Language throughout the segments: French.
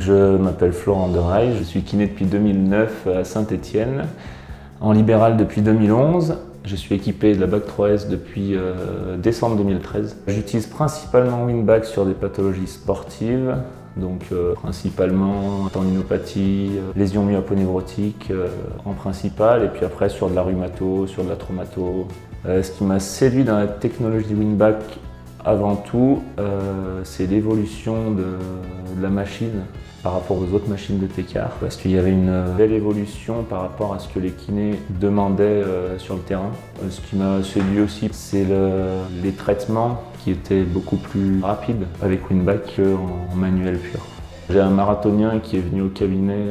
Je m'appelle Florent Deraille, je suis kiné depuis 2009 à Saint-Étienne, en libéral depuis 2011. Je suis équipé de la BAC 3S depuis décembre 2013. J'utilise principalement Winback sur des pathologies sportives, donc principalement tendinopathie, lésions myoponevrotiques en principal, et puis après sur de la rhumato, sur de la traumato. Ce qui m'a séduit dans la technologie Winback avant tout, c'est l'évolution de la machine par rapport aux autres machines de Teccar, parce qu'il y avait une belle évolution par rapport à ce que les kinés demandaient sur le terrain. Ce qui m'a séduit aussi, c'est les traitements qui étaient beaucoup plus rapides avec Winback qu'en manuel pur. J'ai un marathonien qui est venu au cabinet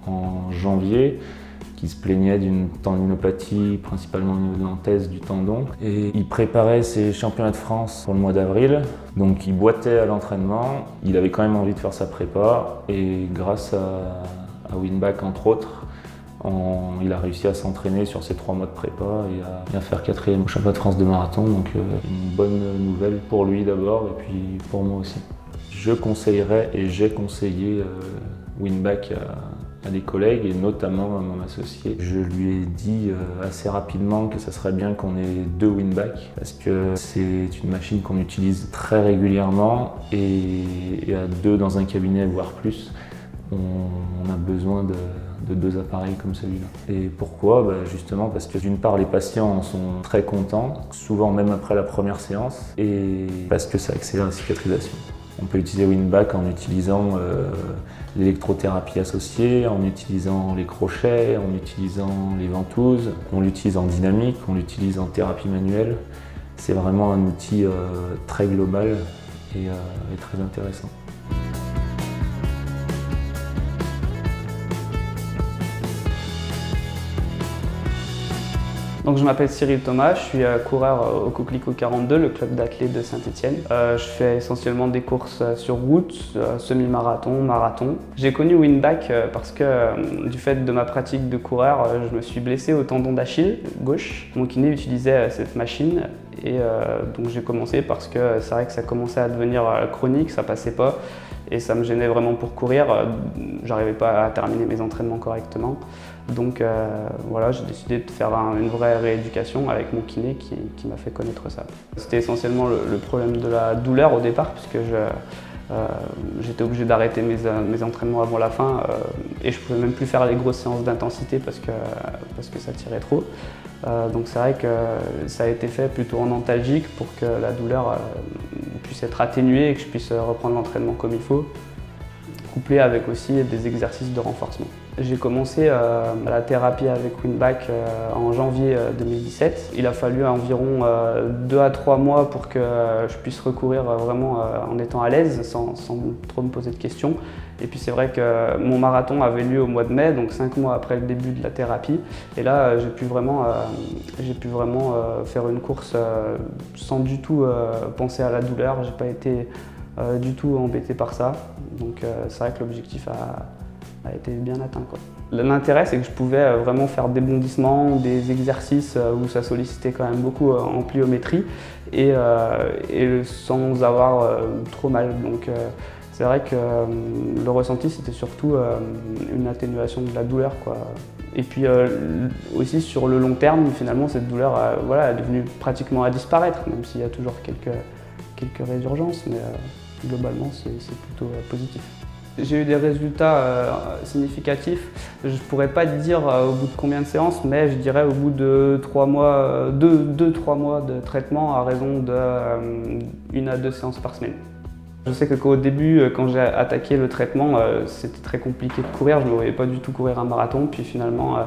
en janvier, qui se plaignait d'une tendinopathie, principalement au niveau de l'anthèse du tendon. Et il préparait ses championnats de France pour le mois d'avril. Donc il boitait à l'entraînement, il avait quand même envie de faire sa prépa. Et grâce à Winback, entre autres, il a réussi à s'entraîner sur ces 3 mois de prépa et à faire 4e au championnat de France de marathon. Donc une bonne nouvelle pour lui d'abord et puis pour moi aussi. Je conseillerais et j'ai conseillé Winback à des collègues et notamment à mon associé. Je lui ai dit assez rapidement que ça serait bien qu'on ait 2 Winback parce que c'est une machine qu'on utilise très régulièrement et à 2 dans un cabinet, voire plus, on a besoin de 2 appareils comme celui-là. Et pourquoi? Justement parce que d'une part les patients en sont très contents, souvent même après la première séance, et parce que ça accélère la cicatrisation. On peut utiliser Winback en utilisant l'électrothérapie associée, en utilisant les crochets, en utilisant les ventouses. On l'utilise en dynamique, on l'utilise en thérapie manuelle. C'est vraiment un outil très global et très intéressant. Donc je m'appelle Cyril Thomas, je suis coureur au Coquelicot 42, le club d'athlètes de Saint-Étienne. Je fais essentiellement des courses sur route, semi-marathon, marathon. J'ai connu Winback parce que du fait de ma pratique de coureur, je me suis blessé au tendon d'Achille gauche. Mon kiné utilisait cette machine et donc j'ai commencé parce que c'est vrai que ça commençait à devenir chronique, ça passait pas et ça me gênait vraiment pour courir. J'arrivais pas à terminer mes entraînements correctement. Donc voilà, j'ai décidé de faire une vraie rééducation avec mon kiné qui m'a fait connaître ça. C'était essentiellement le problème de la douleur au départ puisque j'étais obligé d'arrêter mes entraînements avant la fin et je pouvais même plus faire les grosses séances d'intensité parce que ça tirait trop. Donc c'est vrai que ça a été fait plutôt en antalgique pour que la douleur puisse être atténuée et que je puisse reprendre l'entraînement comme il faut, couplé avec aussi des exercices de renforcement. J'ai commencé la thérapie avec Winback en janvier 2017. Il a fallu environ 2 à 3 mois pour que je puisse recourir vraiment en étant à l'aise, sans trop me poser de questions. Et puis c'est vrai que mon marathon avait lieu au mois de mai, donc 5 mois après le début de la thérapie. Et là, j'ai pu vraiment faire une course sans du tout penser à la douleur. J'ai pas été du tout embêté par ça. Donc c'est vrai que l'objectif a été bien atteint, quoi. L'intérêt, c'est que je pouvais vraiment faire des bondissements, des exercices où ça sollicitait quand même beaucoup en pliométrie et sans avoir trop mal. Donc c'est vrai que le ressenti, c'était surtout une atténuation de la douleur, quoi. Et puis aussi sur le long terme, finalement, cette douleur est devenue pratiquement à disparaître, même s'il y a toujours quelques résurgences, mais globalement, c'est plutôt positif. J'ai eu des résultats significatifs. Je ne pourrais pas te dire au bout de combien de séances, mais je dirais au bout de 3 mois, 2-3 mois de traitement à raison de 1 à 2 séances par semaine. Je sais qu'au début, quand j'ai attaqué le traitement, c'était très compliqué de courir. Je ne me voyais pas du tout courir un marathon. Puis finalement,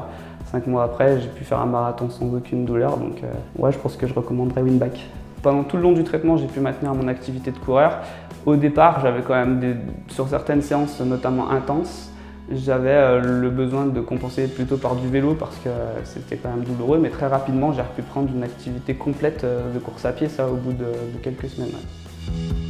5 mois après, j'ai pu faire un marathon sans aucune douleur. Donc ouais, je pense que je recommanderais Winback. Pendant tout le long du traitement, j'ai pu maintenir mon activité de coureur. Au départ, j'avais quand même sur certaines séances, notamment intenses, j'avais le besoin de compenser plutôt par du vélo parce que c'était quand même douloureux, mais très rapidement, j'ai pu prendre une activité complète de course à pied, ça au bout de quelques semaines. Ouais.